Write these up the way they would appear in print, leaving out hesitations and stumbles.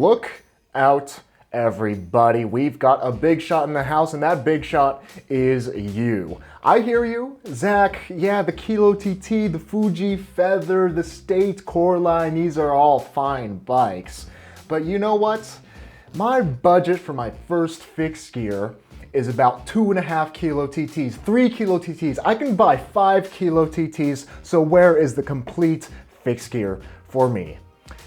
Look out, everybody. We've got a big shot in the house, and that big shot is you. I hear you, Zach. Yeah, the Kilo TT, the Fuji Feather, the State Coreline, these are all fine bikes. But you know what? My budget for my first fixed gear is about 2.5 Kilo TTs, 3 Kilo TTs. I can buy 5 Kilo TTs, so where is the complete fixed gear for me?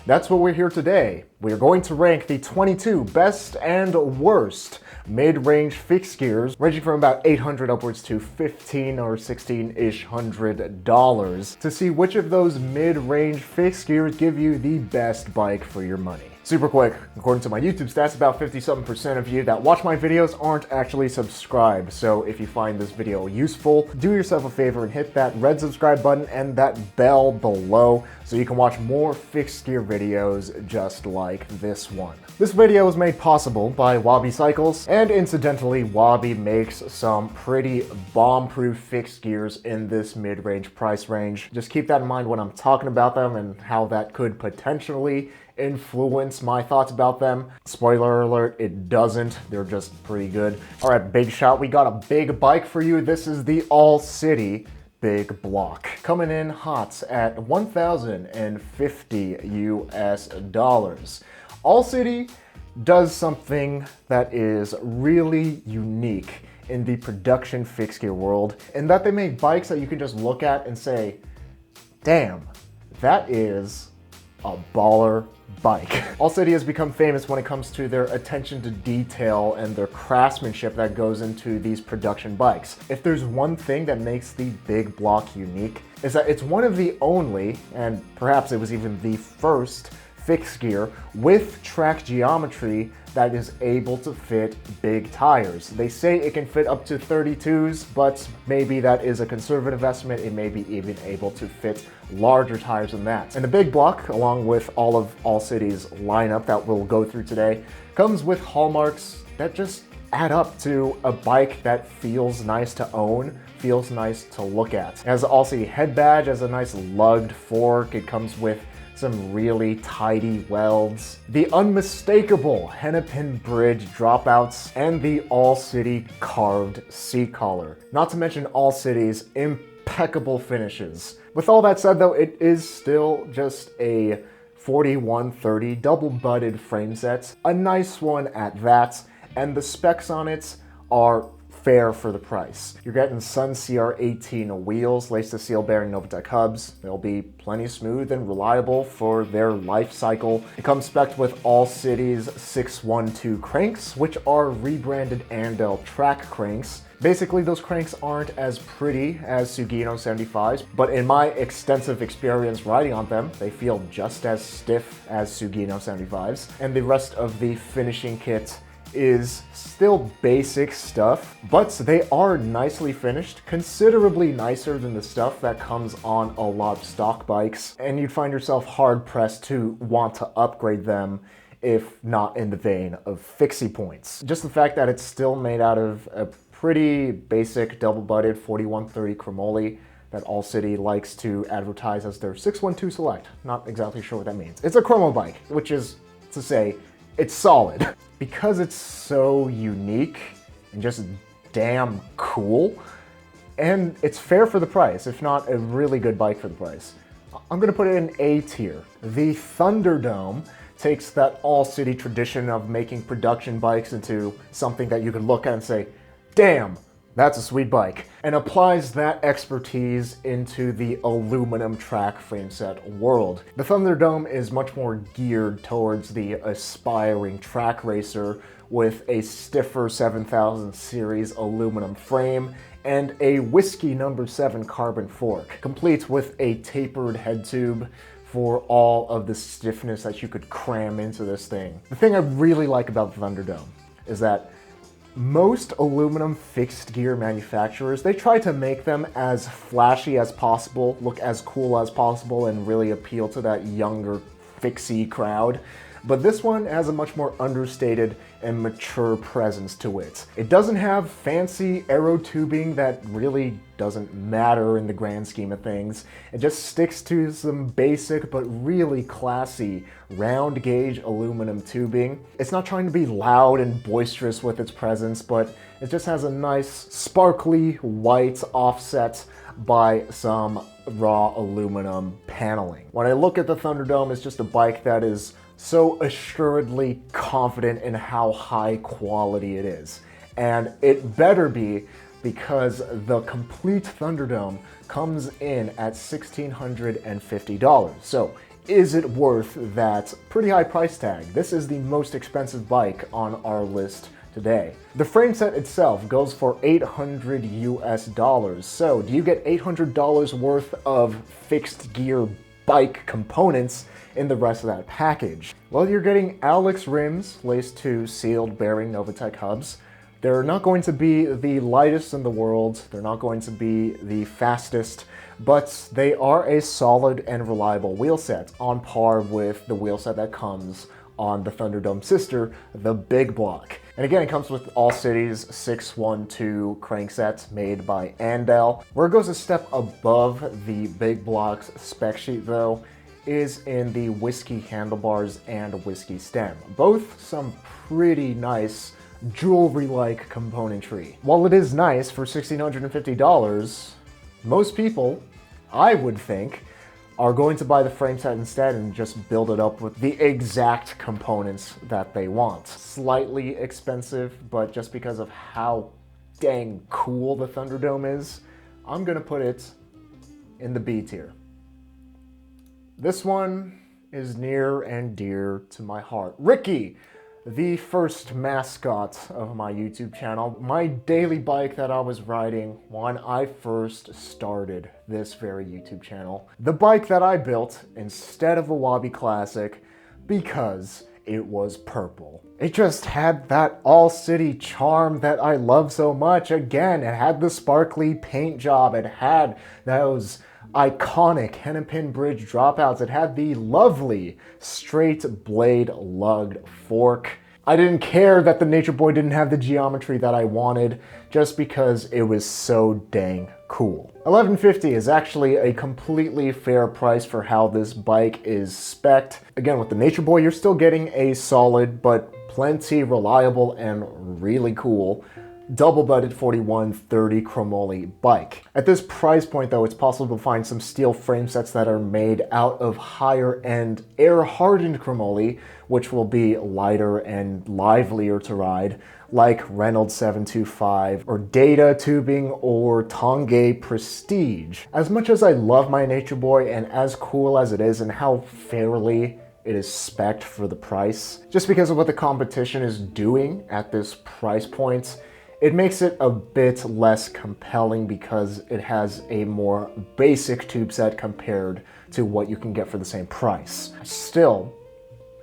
That's what we're here today. We're going to rank the 22 best and worst mid-range fixed gears, ranging from about $800 upwards to $15 or $16-ish $100 to see which of those mid-range fixed gears give you the best bike for your money. Super quick, according to my YouTube stats, about 50-something% of you that watch my videos aren't actually subscribed. So if you find this video useful, do yourself a favor and hit that red subscribe button and that bell below so you can watch more fixed gear videos just like this one. This video was made possible by Wabi Cycles, and incidentally, Wabi makes some pretty bomb-proof fixed gears in this mid-range price range. Just keep that in mind when I'm talking about them and how that could potentially influence my thoughts about them. Spoiler alert, it doesn't. They're just pretty good. All right, big shot. We got a big bike for you. This is the All City Big Block, coming in hot at $1,050 US. All City does something that is really unique in the production fixed gear world, in that they make bikes that you can just look at and say, damn, that is a baller bike. All City has become famous when it comes to their attention to detail and their craftsmanship that goes into these production bikes. If there's one thing that makes the Big Block unique, is that it's one of the only, and perhaps it was even the first, fixed gear with track geometry that is able to fit big tires. They say it can fit up to 32s, but maybe that is a conservative estimate. It may be even able to fit larger tires than that. And the Big Block, along with all of All City's lineup that we'll go through today, comes with hallmarks that just add up to a bike that feels nice to own, feels nice to look at. It has the All City head badge, has a nice lugged fork. It comes with some really tidy welds, the unmistakable hennepin bridge dropouts, and the All City carved seat collar. Not to mention All City's impeccable finishes. With all that said though, it is still just a 4130 double-butted frame set, a nice one at that, and the specs on it are fair for the price. You're getting Sun CR18 wheels, laced to seal bearing nicodache hubs. They'll be plenty smooth and reliable for their life cycle. It comes spec'd with All City's 612 cranks, which are rebranded Andel track cranks. Basically, those cranks aren't as pretty as Sugino 75s, but in my extensive experience riding on them, they feel just as stiff as Sugino 75s. And the rest of the finishing kit is still basic stuff, but they are nicely finished, considerably nicer than the stuff that comes on a lot of stock bikes, and you'd find yourself hard-pressed to want to upgrade them if not in the vein of Fixie points. Just the fact that it's still made out of a pretty basic double-butted 4130 chromoly that All City likes to advertise as their 612 Select. Not exactly sure what that means. It's a chromo bike, which is to say, it's solid. Because it's so unique and just damn cool, and it's fair for the price, if not a really good bike for the price, I'm gonna put it in A tier. The Thunderdome takes that All City tradition of making production bikes into something that you can look at and say, damn, that's a sweet bike, and applies that expertise into the aluminum track frame set world. The Thunderdome is much more geared towards the aspiring track racer with a stiffer 7000 series aluminum frame and a Whiskey No. 7 carbon fork, complete with a tapered head tube for all of the stiffness that you could cram into this thing. The thing I really like about the Thunderdome is that most aluminum fixed gear manufacturers, they try to make them as flashy as possible, look as cool as possible, and really appeal to that younger fixie crowd. but this one has a much more understated and mature presence to it. It doesn't have fancy aero tubing that really doesn't matter in the grand scheme of things. It just sticks to some basic but really classy round gauge aluminum tubing. It's not trying to be loud and boisterous with its presence, but it just has a nice sparkly white offset by some raw aluminum paneling. When I look at the Thunderdome, it's just a bike that is so assuredly confident in how high quality it is. And it better be, because the complete Thunderdome comes in at $1,650. So is it worth that pretty high price tag? This is the most expensive bike on our list today. The frame set itself goes for $800 US. So do you get $800 worth of fixed gear bike components in the rest of that package? Well, you're getting Alex rims laced to sealed bearing Novatec hubs. They're not going to be the lightest in the world, they're not going to be the fastest, but they are a solid and reliable wheel set, on par with the wheel set that comes on the Thunderdome sister, the Big Block. And again, it comes with All City's 612 crankset made by Andal. Where it goes a step above the Big Block's spec sheet though, is in the whiskey handlebars and whiskey stem. Both some pretty nice jewelry-like componentry. While it is nice for $1,650, most people, I would think, are going to buy the frame set instead and just build it up with the exact components that they want. Slightly expensive, but just because of how dang cool the Thunderdome is, I'm gonna put it in the B tier. This one is near and dear to my heart. Ricky, the first mascot of my YouTube channel, my daily bike that I was riding when I first started this very YouTube channel. The bike that I built instead of a Wabi Classic because it was purple. It just had that all-city charm that I love so much. Again, it had the sparkly paint job, it had those iconic Hennepin Bridge dropouts. It had the lovely straight blade lugged fork. I didn't care that the Nature Boy didn't have the geometry that I wanted, just because it was so dang cool. $1,150 is actually a completely fair price for how this bike is spec'd. Again, with the Nature Boy, you're still getting a solid but plenty reliable and really cool double-butted 4130 chromoly bike. At this price point though, it's possible to find some steel frame sets that are made out of higher-end air-hardened chromoly, which will be lighter and livelier to ride, like Reynolds 725 or Data tubing or Tongay Prestige. As much as I love my Nature Boy and as cool as it is and how fairly it is spec'd for the price, just because of what the competition is doing at this price point, it makes it a bit less compelling because it has a more basic tube set compared to what you can get for the same price. Still,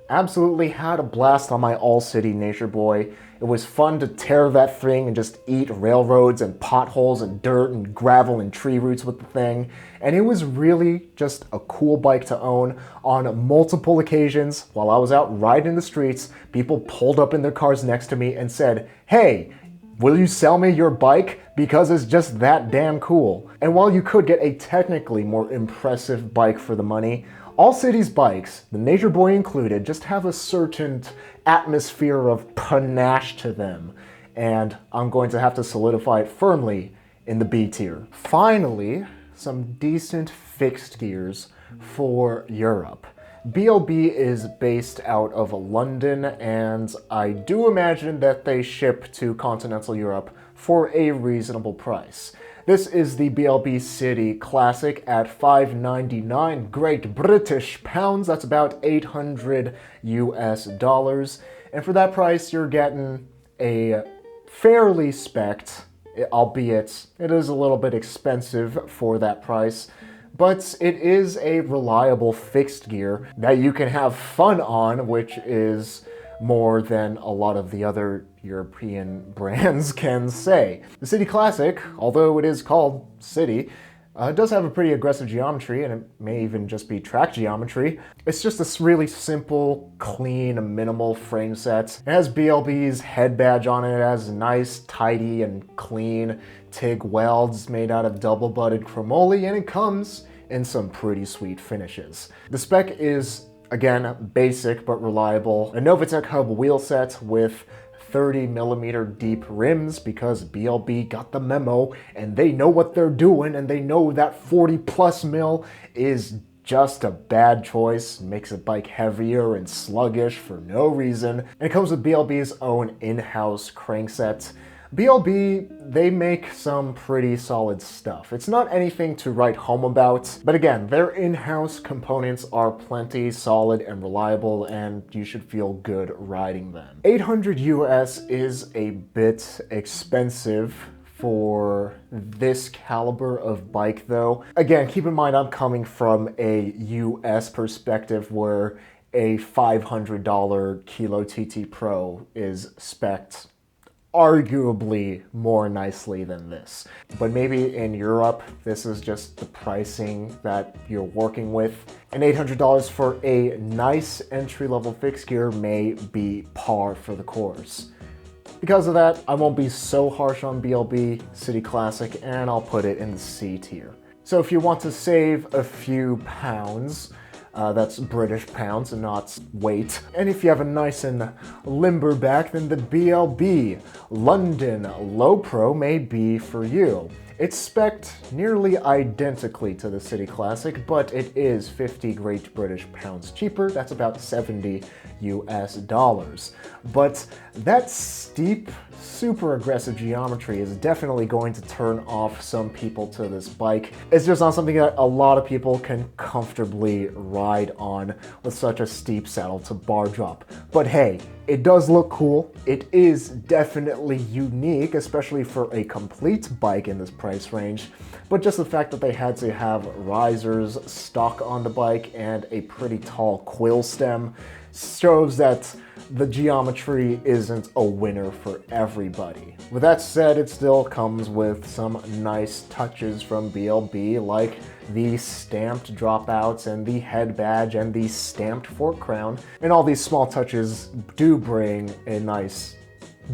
absolutely had a blast on my all-city Nature Boy. It was fun to tear that thing and just eat railroads and potholes and dirt and gravel and tree roots with the thing. And it was really just a cool bike to own. On multiple occasions, while I was out riding the streets, people pulled up in their cars next to me and said, "Hey, will you sell me your bike? Because it's just that damn cool." And while you could get a technically more impressive bike for the money, all cities bikes, the Nature Boy included, just have a certain atmosphere of panache to them. And I'm going to have to solidify it firmly in the B tier. Finally, some decent fixed gears for Europe. BLB is based out of London, and I do imagine that they ship to continental Europe for a reasonable price. This is the BLB City Classic at $599 Great British pounds. That's about $800 US. And for that price, you're getting a fairly spec'd, albeit it is a little bit expensive for that price, but it is a reliable fixed gear that you can have fun on, which is more than a lot of the other European brands can say. The City Classic, although it is called City, It does have a pretty aggressive geometry, and it may even just be track geometry. It's just this really simple, clean, minimal frame set. It has BLB's head badge on it. It has nice, tidy, and clean TIG welds made out of double-butted chromoly, and it comes in some pretty sweet finishes. The spec is, again, basic but reliable. A Novitec hub wheel set with 30mm deep rims, because BLB got the memo and they know what they're doing, and they know that 40+ mil is just a bad choice, makes a bike heavier and sluggish for no reason. And it comes with BLB's own in-house crankset. BLB, they make some pretty solid stuff. It's not anything to write home about, but again, their in-house components are plenty solid and reliable, and you should feel good riding them. 800 US is a bit expensive for this caliber of bike though. Again, keep in mind I'm coming from a US perspective where a $500 Kilo TT Pro is spec'd arguably more nicely than this. But maybe in Europe, this is just the pricing that you're working with. And $800 for a nice entry-level fixed gear may be par for the course. Because of that, I won't be so harsh on BLB City Classic, and I'll put it in the C tier. So if you want to save a few pounds, that's British pounds and not weight. And if you have a nice and limber back, then the BLB London Low Pro may be for you. It's spec'd nearly identically to the City Classic, but it is 50 Great British pounds cheaper. That's about $70 US. But that steep, super aggressive geometry is definitely going to turn off some people to this bike. It's just not something that a lot of people can comfortably ride on with such a steep saddle to bar drop. But hey, it does look cool. It is definitely unique, especially for a complete bike in this price range. But just the fact that they had to have risers stock on the bike and a pretty tall quill stem shows that the geometry isn't a winner for everybody. With that said, it still comes with some nice touches from BLB, like the stamped dropouts and the head badge and the stamped fork crown. And all these small touches do bring a nice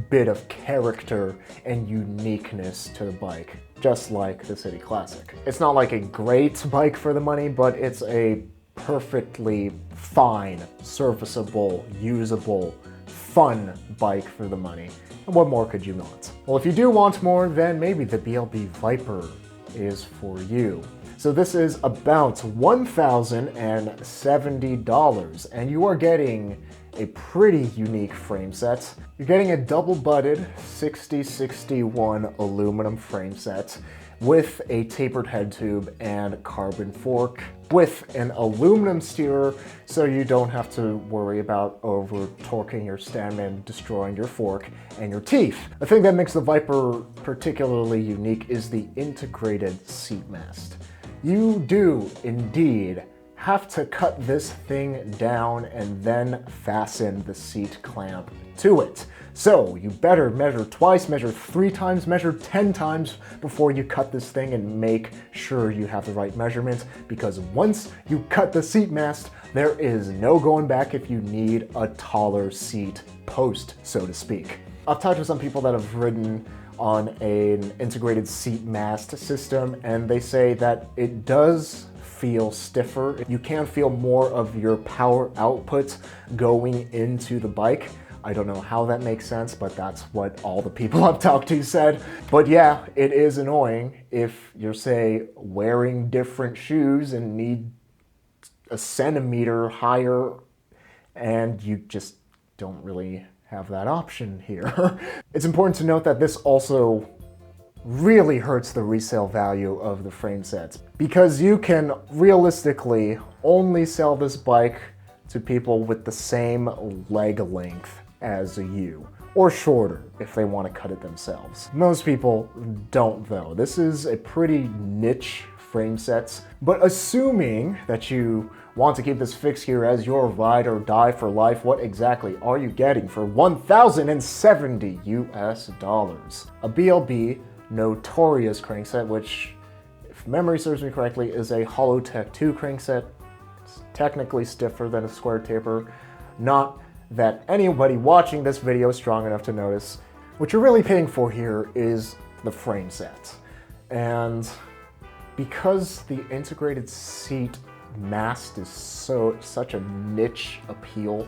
bit of character and uniqueness to the bike, just like the City Classic. It's not like a great bike for the money, but it's a perfectly fine, serviceable, usable, fun bike for the money. And what more could you want? Well, if you do want more, then maybe the BLB Viper is for you. So this is about $1,070, and you are getting a pretty unique frame set. You're getting a double-butted 6061 aluminum frame set with a tapered head tube and carbon fork, with an aluminum steerer so you don't have to worry about over-torquing your stem and destroying your fork and your teeth. The thing that makes the Viper particularly unique is the integrated seat mast. You do indeed have to cut this thing down and then fasten the seat clamp to it. So you better measure twice, measure 3 times, measure 10 times before you cut this thing, and make sure you have the right measurement, because once you cut the seat mast, there is no going back if you need a taller seat post, so to speak. I've talked to some people that have ridden on an integrated seat mast system, and they say that it does feel stiffer. You can feel more of your power output going into the bike. I don't know how that makes sense, but that's what all the people I've talked to said. But yeah, it is annoying if you're, say, wearing different shoes and need a centimeter higher, and you just don't really have that option here. It's important to note that this also really hurts the resale value of the frame sets, because you can realistically only sell this bike to people with the same leg length as you, or shorter if they want to cut it themselves. Most people don't though. This is a pretty niche frame sets, but assuming that you want to keep this fixed gear as your ride or die for life, what exactly are you getting for $1,070 US? A BLB Notorious crankset, which, if memory serves me correctly, is a Hollowtech 2 crankset. It's technically stiffer than a square taper. Not that anybody watching this video is strong enough to notice. What you're really paying for here is the frame set. And because the integrated seat mast is such a niche appeal,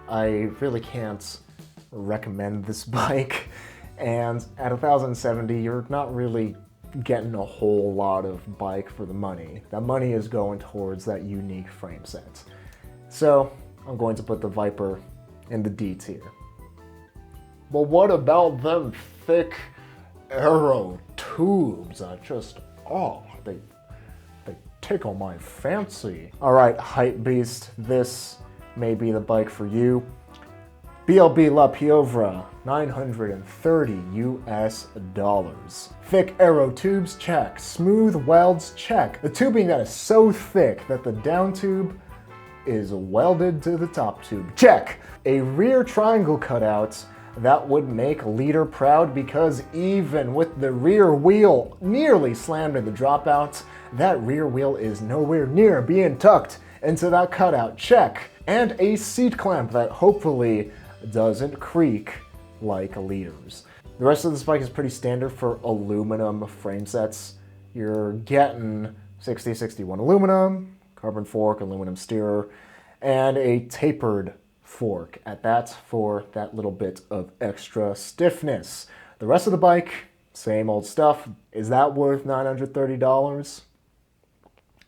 I really can't recommend this bike. And at 1,070, you're not really getting a whole lot of bike for the money. That money is going towards that unique frame set. So I'm going to put the Viper in the D tier. But what about them thick aero tubes? They tickle my fancy. All right, hype beast, this may be the bike for you. BLB La Piovra, $930 US. Thick aero tubes, check. Smooth welds, check. The tubing that is so thick that the down tube is welded to the top tube, check. A rear triangle cutout that would make leader proud, because even with the rear wheel nearly slammed in the dropout, that rear wheel is nowhere near being tucked into that cutout, check. And a seat clamp that hopefully doesn't creak like leaders. The rest of this bike is pretty standard for aluminum frame sets. You're getting 6061 aluminum, carbon fork, aluminum steerer, and a tapered fork at that for that little bit of extra stiffness. The rest of the bike, same old stuff. Is that worth $930?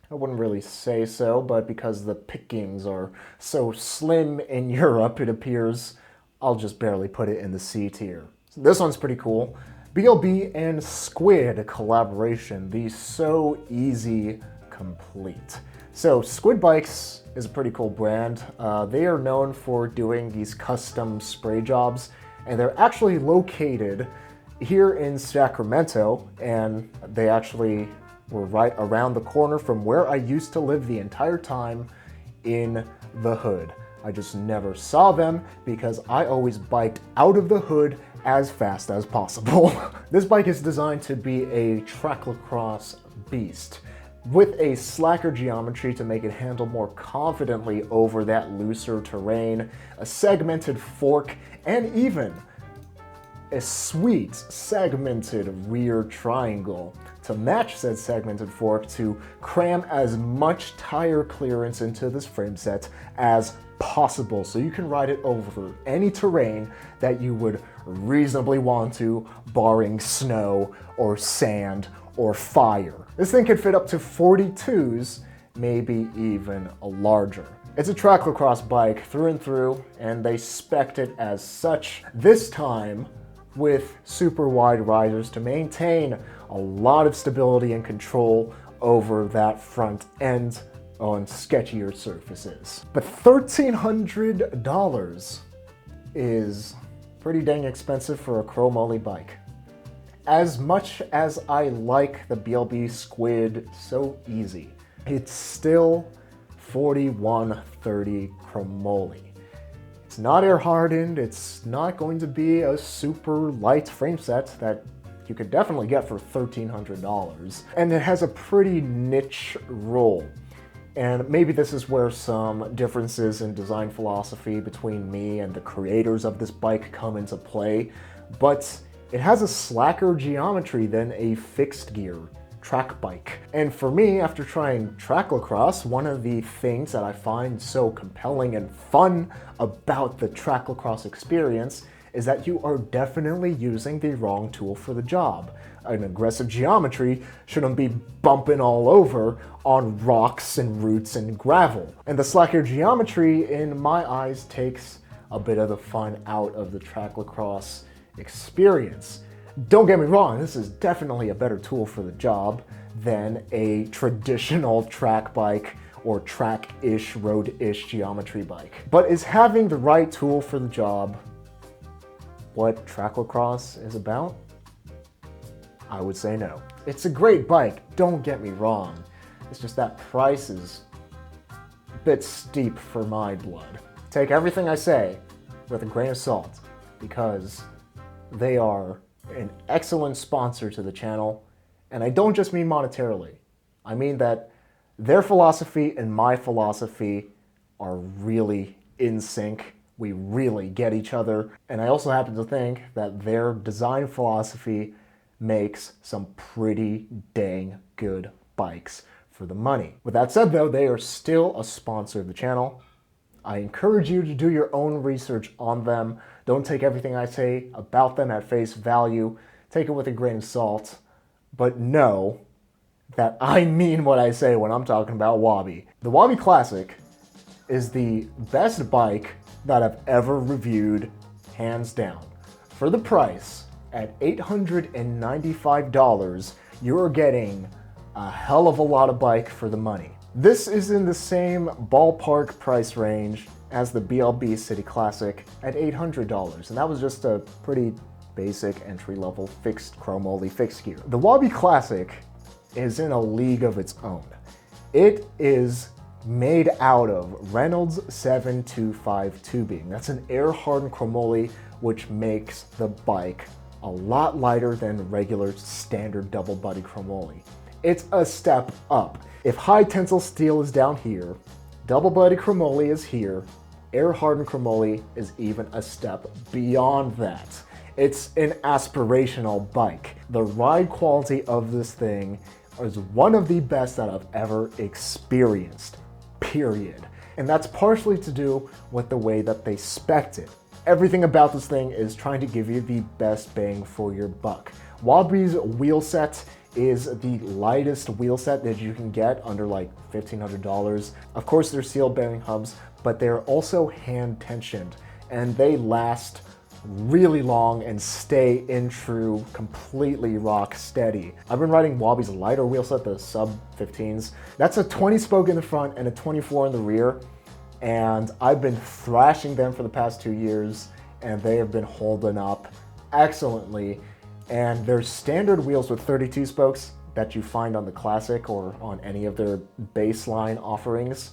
I wouldn't really say so, but because the pickings are so slim in Europe, it appears I'll just barely put it in the C tier. So this one's pretty cool. BLB and Squid collaboration, the So Easy Complete. So Squid Bikes is a pretty cool brand. They are known for doing these custom spray jobs, and they're actually located here in Sacramento, and they actually were right around the corner from where I used to live the entire time in the hood. I just never saw them because I always biked out of the hood as fast as possible. This bike is designed to be a track lacrosse beast, with a slacker geometry to make it handle more confidently over that looser terrain, a segmented fork, and even a sweet segmented rear triangle to match said segmented fork to cram as much tire clearance into this frame set as possible, so you can ride it over any terrain that you would reasonably want to, barring snow or sand or fire. This thing could fit up to 42s, maybe even larger. It's a track lacrosse bike through and through, and they spec'd it as such, this time with super wide risers to maintain a lot of stability and control over that front end on sketchier surfaces. But $1,300 is pretty dang expensive for a chromoly bike. As much as I like the BLB Squid So Easy, it's still $4,130 chromoly. It's not air hardened, it's not going to be a super light frame set that you could definitely get for $1,300. And it has a pretty niche role. And maybe this is where some differences in design philosophy between me and the creators of this bike come into play, but it has a slacker geometry than a fixed gear track bike. And for me, after trying track lacrosse, one of the things that I find so compelling and fun about the track lacrosse experience is that you are definitely using the wrong tool for the job. An aggressive geometry shouldn't be bumping all over on rocks and roots and gravel. And the slacker geometry, in my eyes, takes a bit of the fun out of the track lacrosse experience. Don't get me wrong, this is definitely a better tool for the job than a traditional track bike or track-ish, road-ish geometry bike. But is having the right tool for the job what track lacrosse is about? I would say no. It's a great bike, don't get me wrong. It's just that price is a bit steep for my blood. Take everything I say with a grain of salt, because they are an excellent sponsor to the channel, and I don't just mean monetarily. I mean that their philosophy and my philosophy are really in sync. We really get each other. And I also happen to think that their design philosophy makes some pretty dang good bikes for the money. With that said though, they are still a sponsor of the channel. I encourage you to do your own research on them. Don't take everything I say about them at face value. Take it with a grain of salt. But know that I mean what I say when I'm talking about Wabi. The Wabi Classic is the best bike that I've ever reviewed, hands down. For the price, at $895, you're getting a hell of a lot of bike for the money. This is in the same ballpark price range as the BLB City Classic at $800, and that was just a pretty basic entry-level fixed chromoly fixed gear. The Wabi Classic is in a league of its own. It is made out of Reynolds 725 tubing. That's an air-hardened chromoly, which makes the bike a lot lighter than regular standard double-body chromoly. It's a step up. If high tensile steel is down here, double-body chromoly is here, air-hardened chromoly is even a step beyond that. It's an aspirational bike. The ride quality of this thing is one of the best that I've ever experienced, period. And that's partially to do with the way that they spec'd it. Everything about this thing is trying to give you the best bang for your buck. Wabi's wheel set is the lightest wheel set that you can get under like $1,500. Of course, they're seal bearing hubs, but they're also hand tensioned and they last really long and stay in true, completely rock steady. I've been riding Wabi's lighter wheel set, the sub 15s. That's a 20 spoke in the front and a 24 in the rear. And I've been thrashing them for the past 2 years and they have been holding up excellently. And their standard wheels with 32 spokes that you find on the Classic or on any of their baseline offerings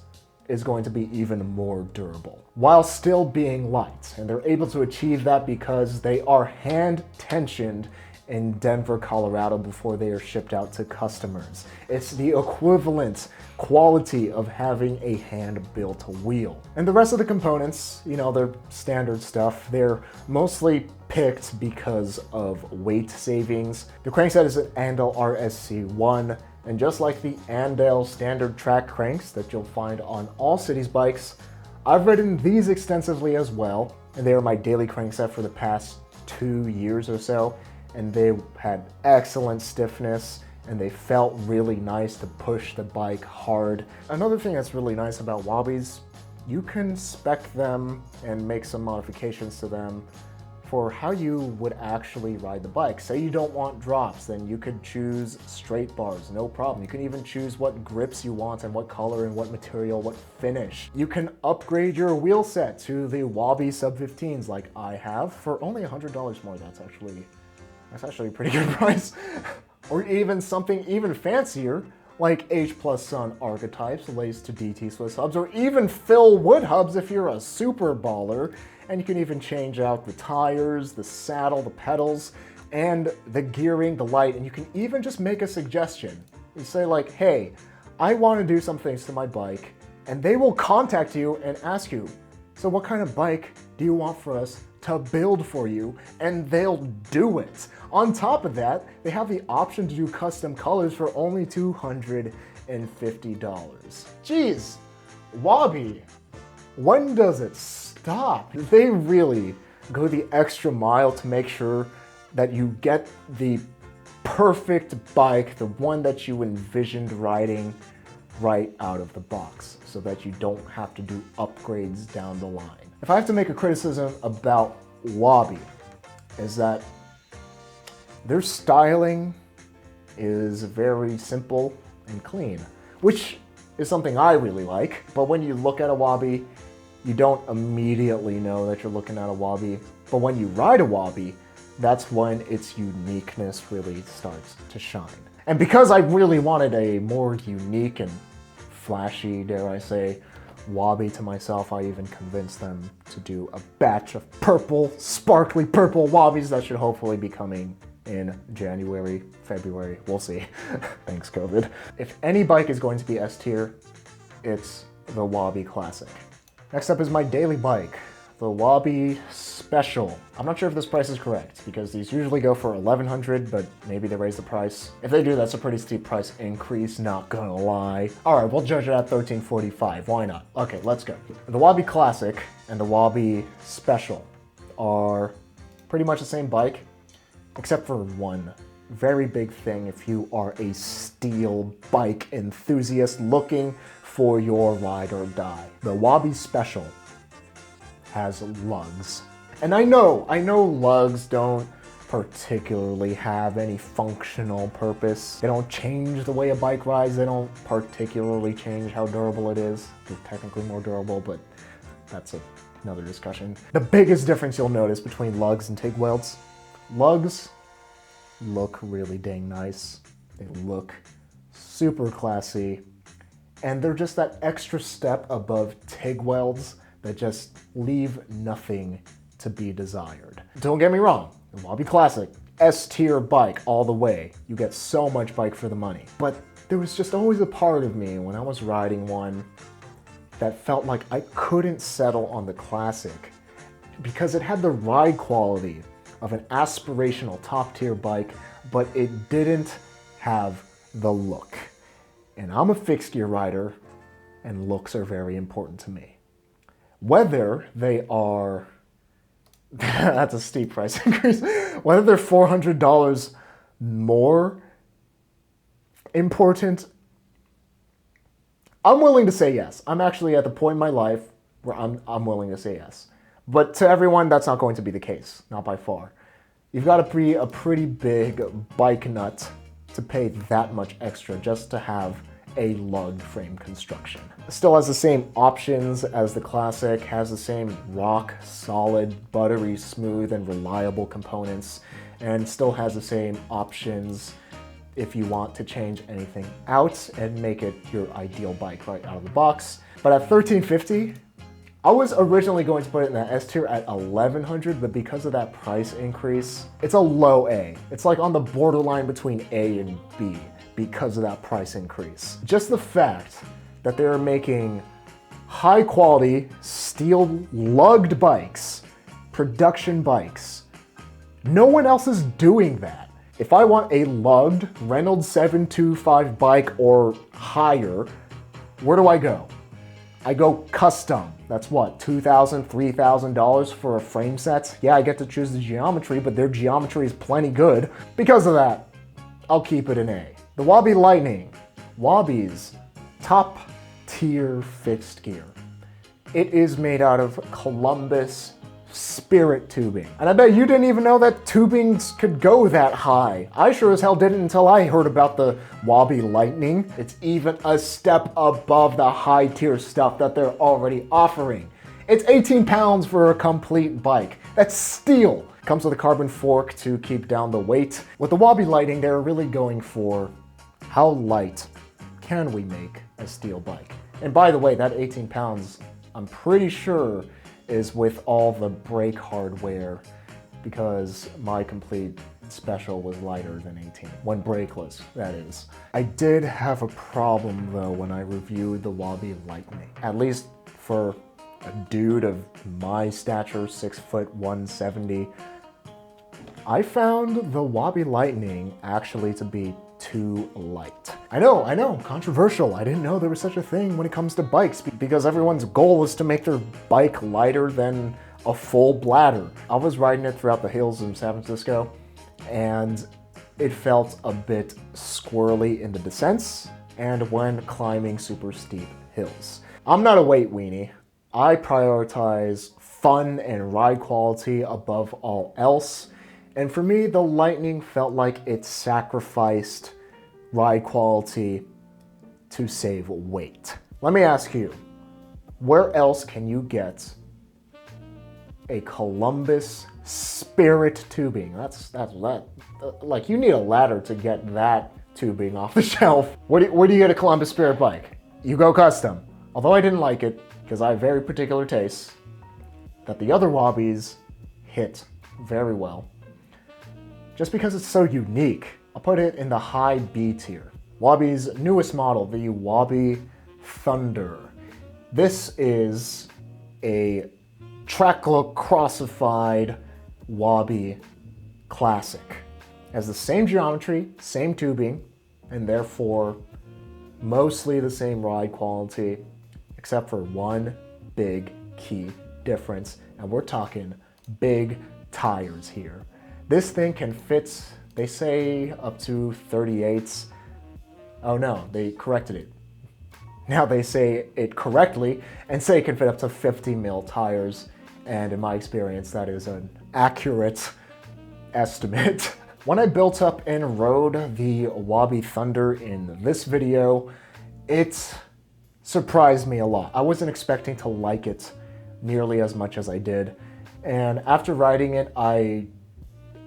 is going to be even more durable while still being light. And they're able to achieve that because they are hand tensioned in Denver, Colorado before they are shipped out to customers. It's the equivalent quality of having a hand-built wheel. And the rest of the components, you know, they're standard stuff. They're mostly picked because of weight savings. The crankset is an Andal RSC1, and just like the Andal standard track cranks that you'll find on all Cities bikes, I've ridden these extensively as well, and they are my daily crankset for the past 2 years or so, and they had excellent stiffness, and they felt really nice to push the bike hard. Another thing that's really nice about Wabis, you can spec them and make some modifications to them for how you would actually ride the bike. Say you don't want drops, then you could choose straight bars, no problem. You can even choose what grips you want and what color and what material, what finish. You can upgrade your wheel set to the Wabi sub 15s like I have for only $100 more. That's actually a pretty good price. Or even something even fancier like H+ Sun archetypes laced to DT Swiss hubs, or even Phil Wood hubs if you're a super baller. And you can even change out the tires, the saddle, the pedals, and the gearing, the light, and you can even just make a suggestion. You say like, hey, I want to do some things to my bike, and they will contact you and ask you, so what kind of bike do you want for us to build for you? And they'll do it. On top of that, they have the option to do custom colors for only $250. Jeez, Wabi, when does it stop? They really go the extra mile to make sure that you get the perfect bike, the one that you envisioned riding right out of the box, so that you don't have to do upgrades down the line. If I have to make a criticism about Wabi, is that their styling is very simple and clean, which is something I really like. But when you look at a Wabi, you don't immediately know that you're looking at a Wabi. But when you ride a Wabi, that's when its uniqueness really starts to shine. And because I really wanted a more unique and flashy, dare I say, Wabi to myself, I even convinced them to do a batch of purple, sparkly purple Wabis that should hopefully be coming in January, February, we'll see. Thanks, COVID. If any bike is going to be S tier, it's the Wabi Classic. Next up is my daily bike, the Wabi Special. I'm not sure if this price is correct because these usually go for $1,100, but maybe they raise the price. If they do, that's a pretty steep price increase, not gonna lie. All right, we'll judge it at $1,345, why not? Okay, let's go. The Wabi Classic and the Wabi Special are pretty much the same bike, except for one very big thing if you are a steel bike enthusiast looking for your ride or die. The Wabi Special has lugs. And I know lugs don't particularly have any functional purpose. They don't change the way a bike rides. They don't particularly change how durable it is. They're technically more durable, but that's another discussion. The biggest difference you'll notice between lugs and TIG welds, lugs look really dang nice. They look super classy. And they're just that extra step above TIG welds that just leave nothing to be desired. Don't get me wrong, the Wabi Classic, S-tier bike all the way. You get so much bike for the money. But there was just always a part of me when I was riding one that felt like I couldn't settle on the Classic because it had the ride quality of an aspirational top-tier bike, but it didn't have the look. And I'm a fixed gear rider, and looks are very important to me. Whether they are, that's a steep price increase, whether they're $400 more important, I'm willing to say yes. I'm actually at the point in my life where I'm willing to say yes. But to everyone, that's not going to be the case, not by far. You've got to be a pretty big bike nut to pay that much extra just to have a lugged frame construction. It still has the same options as the Classic, has the same rock solid, buttery smooth and reliable components, and still has the same options if you want to change anything out and make it your ideal bike right out of the box. But at $1,350, I was originally going to put it in that S tier at $1,100, but because of that price increase, it's a low A. It's like on the borderline between A and B because of that price increase. Just the fact that they're making high quality steel lugged bikes, production bikes, no one else is doing that. If I want a lugged Reynolds 725 bike or higher, where do I go? I go custom. That's what, $2,000, $3,000 for a frame set? Yeah, I get to choose the geometry, but their geometry is plenty good. Because of that, I'll keep it an A. The Wabi Lightning, Wabi's top tier fixed gear. It is made out of Columbus Spirit tubing. And I bet you didn't even know that tubings could go that high. I sure as hell didn't until I heard about the Wabi Lightning. It's even a step above the high tier stuff that they're already offering. It's 18 pounds for a complete bike. That's steel. Comes with a carbon fork to keep down the weight. With the Wabi Lightning, they're really going for how light can we make a steel bike? And by the way, that 18 pounds, I'm pretty sure is with all the brake hardware because my complete Special was lighter than 18, when brakeless, that is. I did have a problem though when I reviewed the Wabi Lightning, at least for a dude of my stature, 6'170", I found the Wabi Lightning actually to be too light. I know, controversial. I didn't know there was such a thing when it comes to bikes because everyone's goal is to make their bike lighter than a full bladder. I was riding it throughout the hills in San Francisco and it felt a bit squirrely in the descents and when climbing super steep hills. I'm not a weight weenie. I prioritize fun and ride quality above all else. And for me, the Lightning felt like it sacrificed ride quality to save weight. Let me ask you, where else can you get a Columbus Spirit tubing? That's like you need a ladder to get that tubing off the shelf. Where do you get a Columbus Spirit bike? You go custom. Although I didn't like it, because I have very particular tastes that the other Wabis hit very well. just because it's so unique. I'll put it in the high B tier. Wabi's newest model, the Wabi Thunder. This is a tracklocrossified Wabi classic. It has the same geometry, same tubing, and therefore mostly the same ride quality, except for one big key difference, and we're talking big tires here. This thing can fit, they say, up to 38s. Oh no, they corrected it. Now they say it correctly and say it can fit up to 50 mil tires, and in my experience, that is an accurate estimate. When I built up and rode the Wabi Thunder in this video, it surprised me a lot. I wasn't expecting to like it nearly as much as I did, and after riding it, I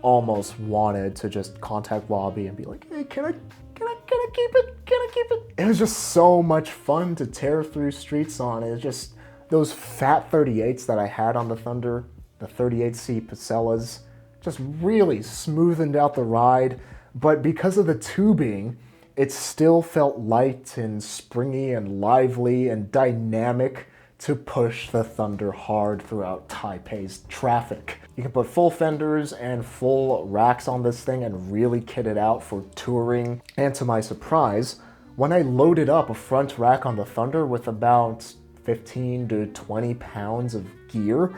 almost wanted to just contact Wabi and be like, hey, can I keep it? Can I keep it? It was just so much fun to tear through streets on. It's just those fat 38s that I had on the Thunder, the 38C Pacellas, just really smoothened out the ride. But because of the tubing, it still felt light and springy and lively and dynamic to push the Thunder hard throughout Taipei's traffic. You can put full fenders and full racks on this thing and really kit it out for touring. And to my surprise, when I loaded up a front rack on the Thunder with about 15 to 20 pounds of gear,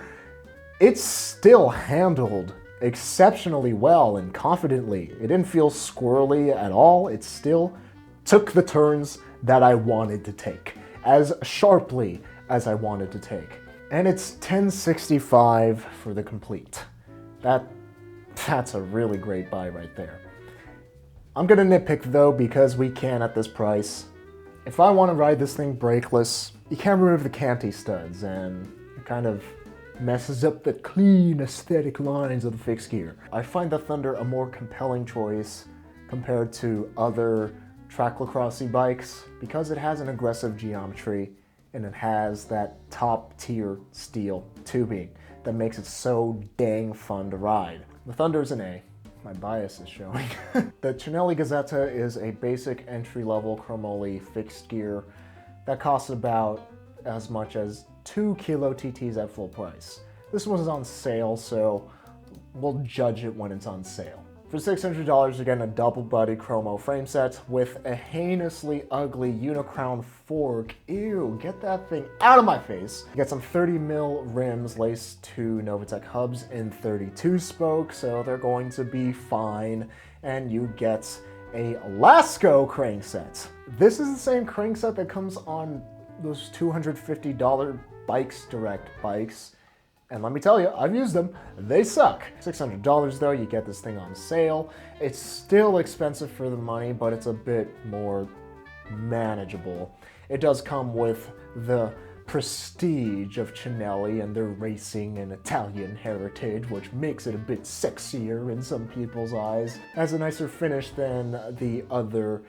it still handled exceptionally well and confidently. It didn't feel squirrely at all. It still took the turns that I wanted to take, as sharply as I wanted to take. And it's $1065 for the complete. That's a really great buy right there. I'm gonna nitpick though, because we can at this price. If I want to ride this thing brakeless, you can't remove the canty studs, and it kind of messes up the clean aesthetic lines of the fixed gear. I find the Thunder a more compelling choice compared to other tracklocrossy bikes because it has an aggressive geometry and it has that top tier steel tubing that makes it so dang fun to ride. The Thunder's an A. My bias is showing. The Cinelli Gazzetta is a basic entry-level chromoly fixed gear that costs about as much as 2 kilo TTs at full price. This one is on sale, so we'll judge it when it's on sale. For $600, you're getting a double-body chromo frame set with a heinously ugly Unicrown fork. Ew, get that thing out of my face. You get some 30 mil rims laced to Novatec hubs in 32 spoke, so they're going to be fine. And you get a Lasco crankset. This is the same crankset that comes on those $250 Bikes Direct bikes. And let me tell you, I've used them. They suck. $600 though, you get this thing on sale. It's still expensive for the money, but it's a bit more manageable. It does come with the prestige of Cinelli and their racing and Italian heritage, which makes it a bit sexier in some people's eyes. It has a nicer finish than the other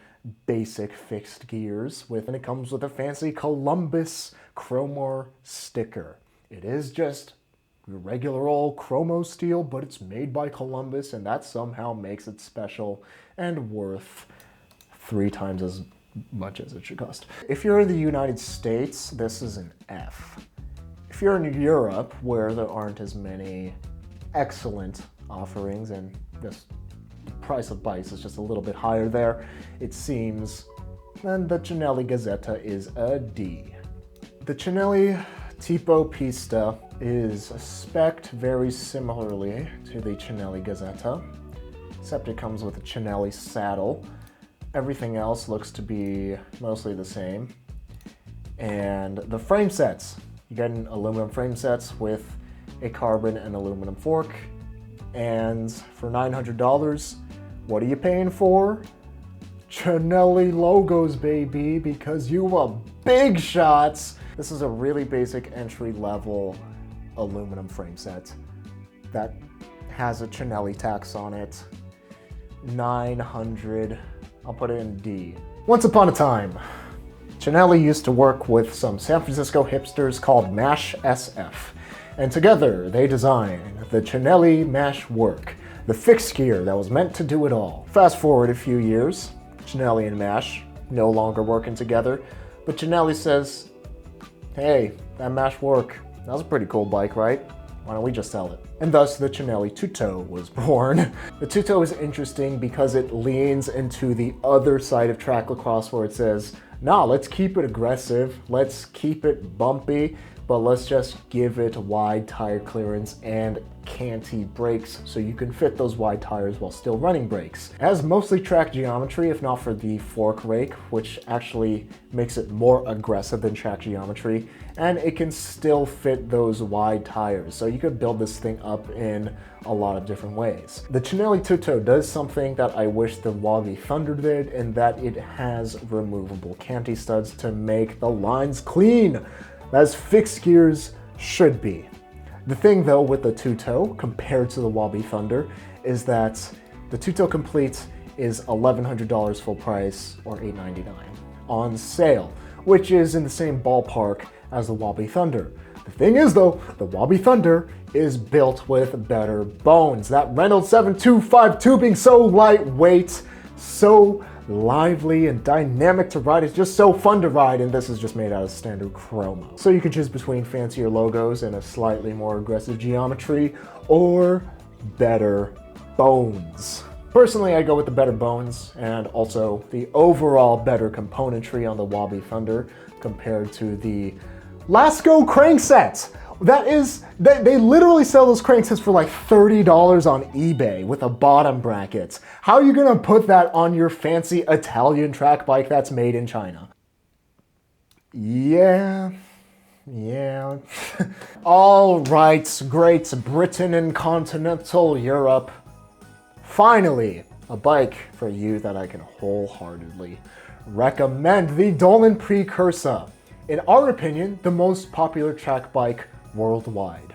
basic fixed gears, and it comes with a fancy Columbus Chromor sticker. It is just regular old chromo steel, but it's made by Columbus, and that somehow makes it special and worth 3 times as much as it should cost. If you're in the United States, this is an F. If you're in Europe, where there aren't as many excellent offerings and just the price of bikes is just a little bit higher there, it seems, then the Cinelli Gazzetta is a D. The Cinelli Tipo Pista is spec'd very similarly to the Cinelli Gazzetta, except it comes with a Cinelli saddle. Everything else looks to be mostly the same. And the frame sets, you get an aluminum frame sets with a carbon and aluminum fork. And for $900, what are you paying for? Cinelli logos, baby, because you are big shots. This is a really basic entry-level aluminum frame set that has a Cinelli tax on it. $900, I'll put it in D. Once upon a time, Cinelli used to work with some San Francisco hipsters called Mash SF, and together they designed the Cinelli Mash Work, The fixed gear that was meant to do it all. Fast forward a few years, Cinelli and Mash no longer working together, but Cinelli says, hey, that Mash work, that was a pretty cool bike, right? Why don't we just sell it? And thus the Cinelli Tutto was born. The Tutto is interesting because it leans into the other side of track lacrosse where it says, nah, let's keep it aggressive, let's keep it bumpy, but let's just give it wide tire clearance and canty brakes so you can fit those wide tires while still running brakes. It has mostly track geometry, if not for the fork rake, which actually makes it more aggressive than track geometry, and it can still fit those wide tires. So you could build this thing up in a lot of different ways. The Cinelli Tutto does something that I wish the Wabi Thunder did, in that it has removable canty studs to make the lines clean, as fixed gears should be. The thing though with the Tutto compared to the Wabi Thunder is that the Tutto Complete is $1,100 full price or $899 on sale, which is in the same ballpark as the Wabi Thunder. The thing is though, the Wabi Thunder is built with better bones. That Reynolds 725 tubing, so lightweight, so lively and dynamic to ride. It's just so fun to ride, and this is just made out of standard chromo. So you can choose between fancier logos and a slightly more aggressive geometry, or better bones. Personally, I go with the better bones, and also the overall better componentry on the Wabi Thunder compared to the Lasco crankset. They literally sell those cranksets for like $30 on eBay with a bottom bracket. How are you gonna put that on your fancy Italian track bike that's made in China? Yeah. All right, Great Britain and continental Europe. Finally, a bike for you that I can wholeheartedly recommend, the Dolan Precursor. In our opinion, the most popular track bike worldwide.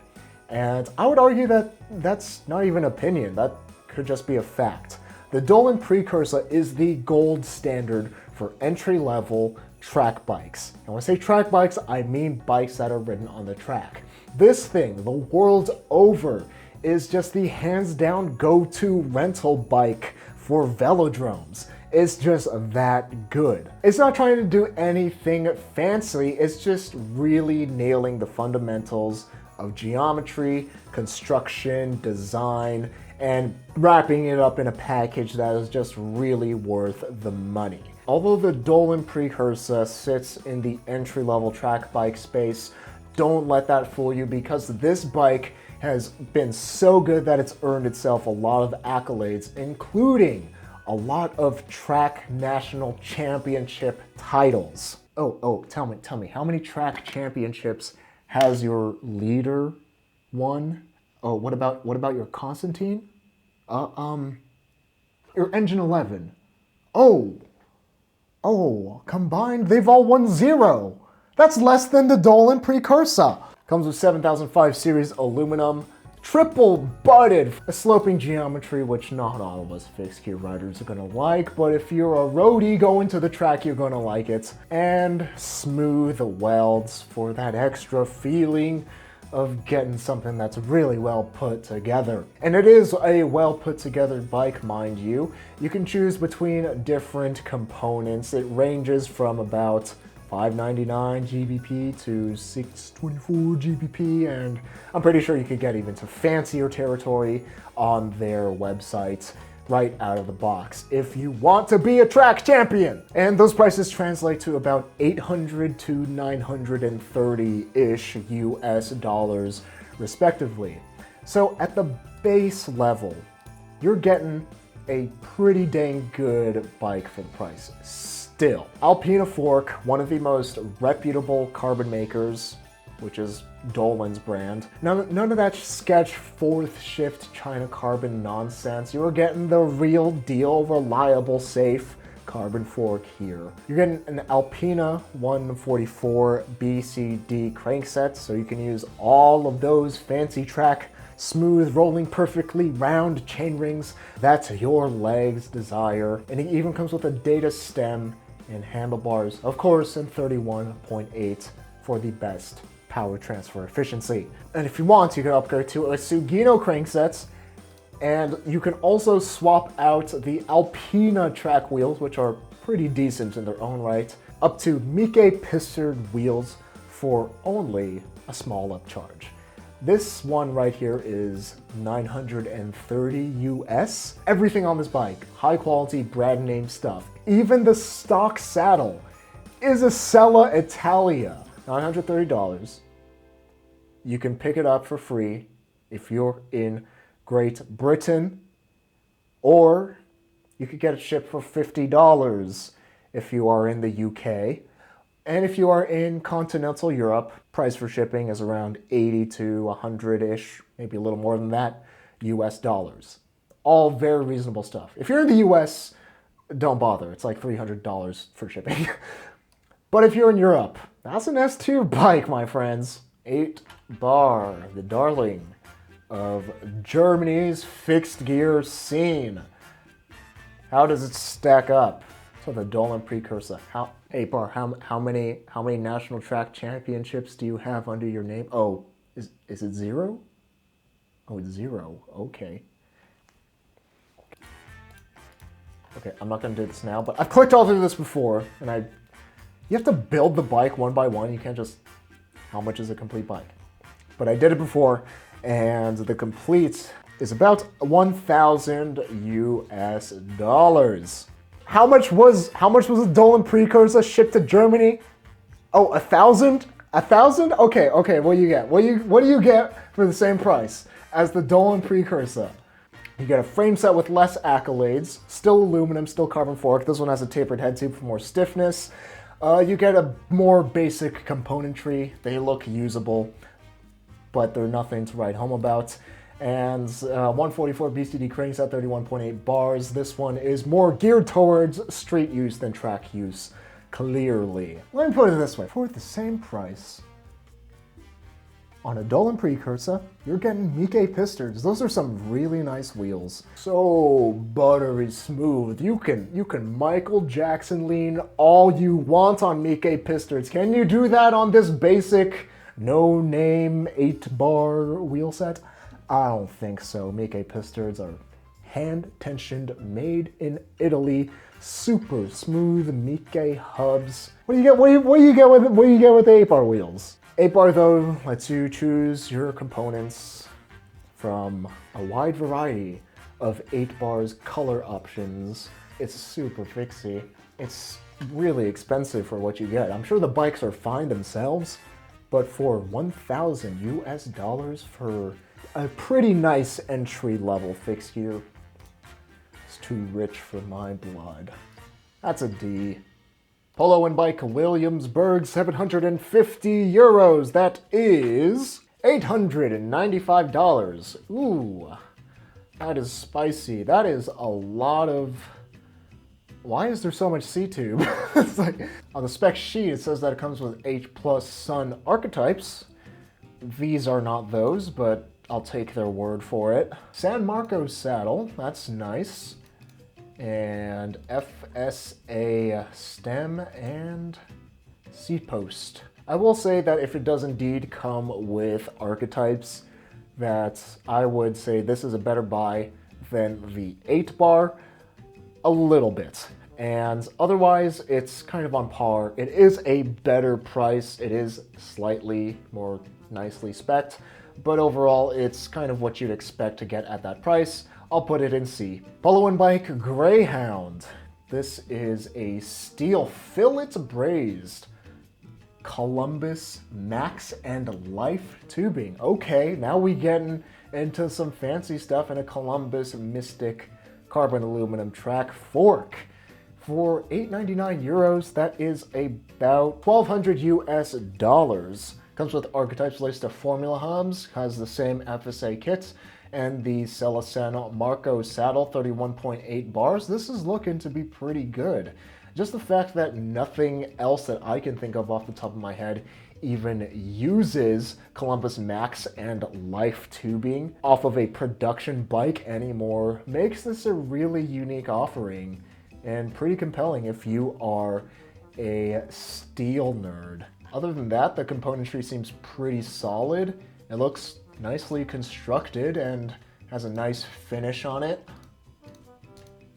And I would argue that that's not even opinion, that could just be a fact. The Dolan Precursor is the gold standard for entry-level track bikes. And when I say track bikes, I mean bikes that are ridden on the track. This thing, the world over, is just the hands-down go-to rental bike for velodromes. It's just that good. It's not trying to do anything fancy, it's just really nailing the fundamentals of geometry, construction, design, and wrapping it up in a package that is just really worth the money. Although the Dolan Precursor sits in the entry-level track bike space, don't let that fool you, because this bike has been so good that it's earned itself a lot of accolades, including a lot of track national championship titles. Oh, tell me, how many track championships has your leader won? Oh, what about your Constantine? Your Engine 11. Oh, combined, they've all won 0. That's less than the Dolan Precursor. Comes with 7005 series aluminum, triple butted, a sloping geometry, which not all of us fixed gear riders are gonna like, but if you're a roadie going to the track, you're gonna like it. And smooth welds for that extra feeling of getting something that's really well put together. And it is a well put together bike, mind you. You can choose between different components. It ranges from about $599 GBP to $624 GBP, and I'm pretty sure you could get even to fancier territory on their website right out of the box if you want to be a track champion. And those prices translate to about $800 to $930-ish US dollars respectively. So at the base level, you're getting a pretty dang good bike for the price. Still, Alpina Fork, one of the most reputable carbon makers, which is Dolan's brand. None of that sketch fourth shift China carbon nonsense. You're getting the real deal, reliable, safe carbon fork here. You're getting an Alpina 144 BCD crankset, so you can use all of those fancy track, smooth, rolling perfectly round chain rings that your legs desire. And it even comes with a data stem and handlebars, of course, in 31.8 for the best power transfer efficiency. And if you want, you can upgrade to a Sugino crankset And you can also swap out the Alpina track wheels, which are pretty decent in their own right, up to Mike piston wheels for only a small upcharge. This one right here is $930 US. Everything on this bike, high quality brand name stuff. Even the stock saddle is a Sella Italia, $930. You can pick it up for free if you're in Great Britain, or you could get it shipped for $50 if you are in the UK. And if you are in continental Europe, price for shipping is around 80 to 100-ish, maybe a little more than that, US dollars. All very reasonable stuff. If you're in the US, don't bother. It's like $300 for shipping. But if you're in Europe, that's an S2 bike, my friends. 8 bar, the darling of Germany's fixed gear scene. How does it stack up? So the Dolan precursor. How many national track championships do you have under your name? Oh, is it 0? Oh, it's 0. Okay. Okay, I'm not gonna do this now, but I've clicked all through this before, and you have to build the bike one by one. You can't just, how much is a complete bike? But I did it before, and the complete is about 1,000 US dollars. How much was a Dolan precursor shipped to Germany? Oh, 1,000? 1,000? Okay. What do you get? What do you get for the same price as the Dolan precursor? You get a frame set with less accolades, still aluminum, still carbon fork. This one has a tapered head tube for more stiffness. You get a more basic componentry. They look usable, but they're nothing to write home about. And 144 BCD crankset, 31.8 bars. This one is more geared towards street use than track use, clearly. Let me put it this way. For the same price, on a Dolan precursor, you're getting Mike pistons. Those are some really nice wheels. So buttery smooth. You can Michael Jackson lean all you want on Mike pistons. Can you do that on this basic, no-name 8-bar wheel set? I don't think so. Mike pistons are hand-tensioned, made in Italy, super smooth Mike hubs. What do you get? What do you get with the 8-bar wheels? 8-bar though lets you choose your components from a wide variety of 8-bar's color options. It's super fixie. It's really expensive for what you get. I'm sure the bikes are fine themselves, but for 1,000 US dollars for a pretty nice entry-level fixed gear, it's too rich for my blood. That's a D. Polo and Bike Williamsburg, 750 euros. That is $895. Ooh, that is spicy. That is a lot of... Why is there so much C-tube? It's like, on the spec sheet, it says that it comes with H+ Sun archetypes. These are not those, but I'll take their word for it. San Marcos saddle, that's nice. And FSA stem and seat post. I will say that if it does indeed come with archetypes, that I would say this is a better buy than the 8-bar, a little bit. And otherwise, it's kind of on par. It is a better price. It is slightly more nicely spec'd, but overall, it's kind of what you'd expect to get at that price. I'll put it in C. Polo and Bike Greyhound. This is a steel fillet brazed Columbus Max and Life tubing. Okay, now we getting into some fancy stuff in a Columbus Mystic carbon aluminum track fork. For 899 euros, that is about 1,200 US dollars. Comes with archetypes laced to Formula hubs, has the same FSA kits, and the San Marcos saddle, 31.8 bars. This is looking to be pretty good. Just the fact that nothing else that I can think of off the top of my head even uses Columbus Max and Life tubing off of a production bike anymore makes this a really unique offering and pretty compelling if you are a steel nerd. Other than that, the componentry seems pretty solid. It looks nicely constructed and has a nice finish on it.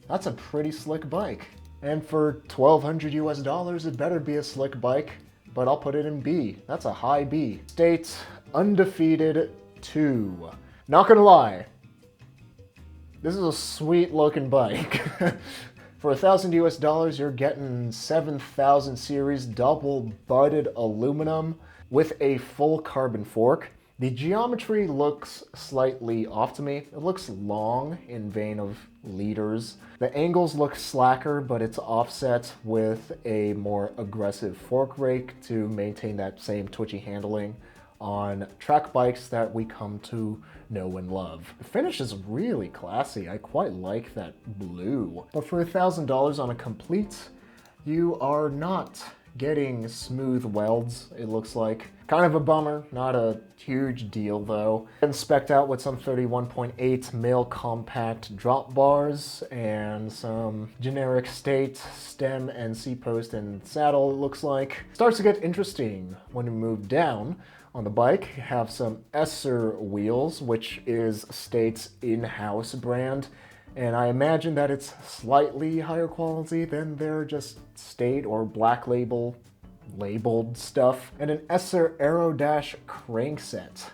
That's a pretty slick bike. And for $1,200 US, it better be a slick bike, but I'll put it in B. That's a high B. State undefeated 2. Not gonna lie, this is a sweet looking bike. For $1,000 US, you're getting 7000 series double butted aluminum with a full carbon fork. The geometry looks slightly off to me. It looks long in vein of liters. The angles look slacker, but it's offset with a more aggressive fork rake to maintain that same twitchy handling on track bikes that we come to know and love. The finish is really classy. I quite like that blue. But for $1,000 on a complete, you are not getting smooth welds, it looks like. Kind of a bummer, not a huge deal though. And spec'd out with some 31.8 mil compact drop bars and some generic state stem and C-post and saddle, it looks like. Starts to get interesting when we move down on the bike. You have some Esser wheels, which is State's in-house brand. And I imagine that it's slightly higher quality than their just State or Black Label labeled stuff. And an Esser Aero Dash crankset,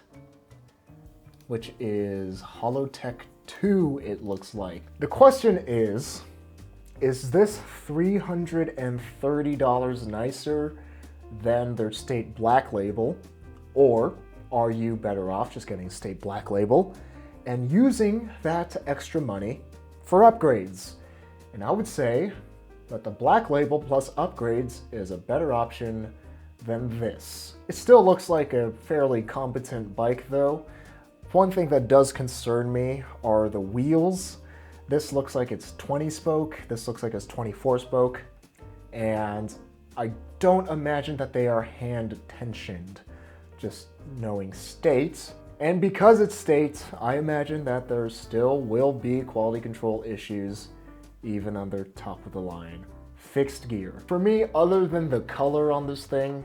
which is Holotech 2, it looks like. The question is this $330 nicer than their State Black Label? Or are you better off just getting State Black Label and using that extra money for upgrades? And I would say that the Black Label plus upgrades is a better option than this. It still looks like a fairly competent bike though. One thing that does concern me are the wheels. This looks like it's 20 spoke, this looks like it's 24 spoke, and I don't imagine that they are hand tensioned. Just knowing State. And because it's State, I imagine that there still will be quality control issues even on their top of the line fixed gear. For me, other than the color on this thing,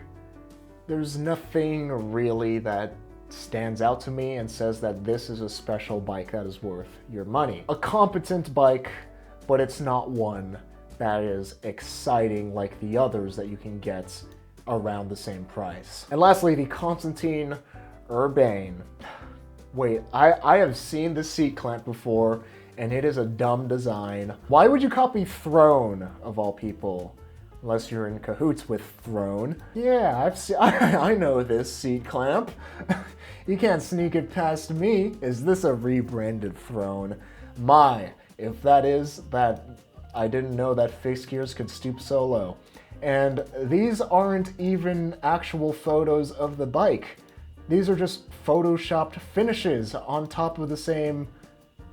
there's nothing really that stands out to me and says that this is a special bike that is worth your money. A competent bike, but it's not one that is exciting like the others that you can get around the same price. And lastly, the Constantine Urbane. Wait, I have seen the seat clamp before, and it is a dumb design. Why would you copy Throne, of all people? Unless you're in cahoots with Throne. Yeah, I know this seat clamp. You can't sneak it past me. Is this a rebranded Throne? My, if that is, that I didn't know that fixed gears could stoop so low. And these aren't even actual photos of the bike. These are just photoshopped finishes on top of the same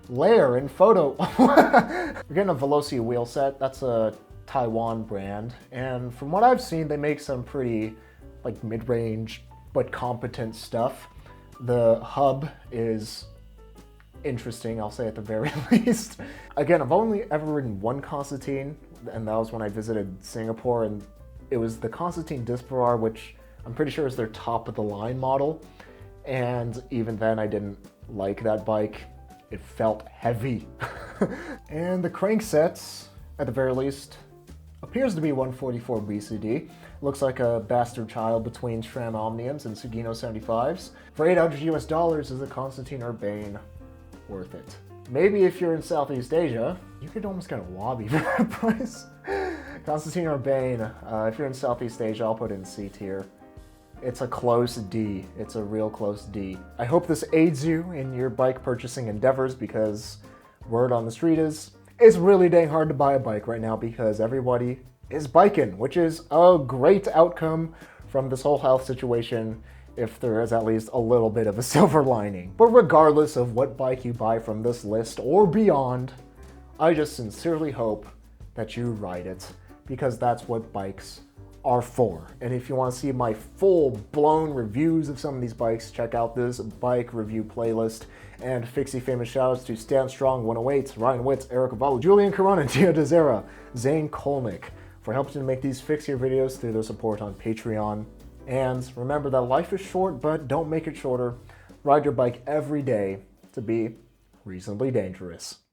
layer in photo. We're getting a Veloci wheel set. That's a Taiwan brand. And from what I've seen, they make some pretty like mid-range but competent stuff. The hub is interesting, I'll say at the very least. Again, I've only ever ridden one Constantine, and that was when I visited Singapore, and it was the Constantine Disparar, which I'm pretty sure is their top of the line model. And even then I didn't like that bike. It felt heavy. And the cranksets, at the very least, appears to be 144 BCD. Looks like a bastard child between SRAM Omniums and Sugino 75s. For $800 US, is the Constantine Urbane worth it? Maybe if you're in Southeast Asia, you could almost get a Wabi for that price. Constantine Urbane, if you're in Southeast Asia, I'll put it in C tier. It's a close D. It's a real close D. I hope this aids you in your bike purchasing endeavors, because word on the street is, it's really dang hard to buy a bike right now because everybody is biking, which is a great outcome from this whole health situation, if there is at least a little bit of a silver lining. But regardless of what bike you buy from this list or beyond, I just sincerely hope that you ride it, because that's what bikes are for. And if you want to see my full-blown reviews of some of these bikes, check out this bike review playlist. And Fixie famous shoutouts to Stand Strong 108, Ryan Witt, Eric Avalo, Julian Corona, Gio Dezera, Zane Kolnick, for helping to make these Fixie videos through their support on Patreon. And remember that life is short, but don't make it shorter. Ride your bike every day to be reasonably dangerous.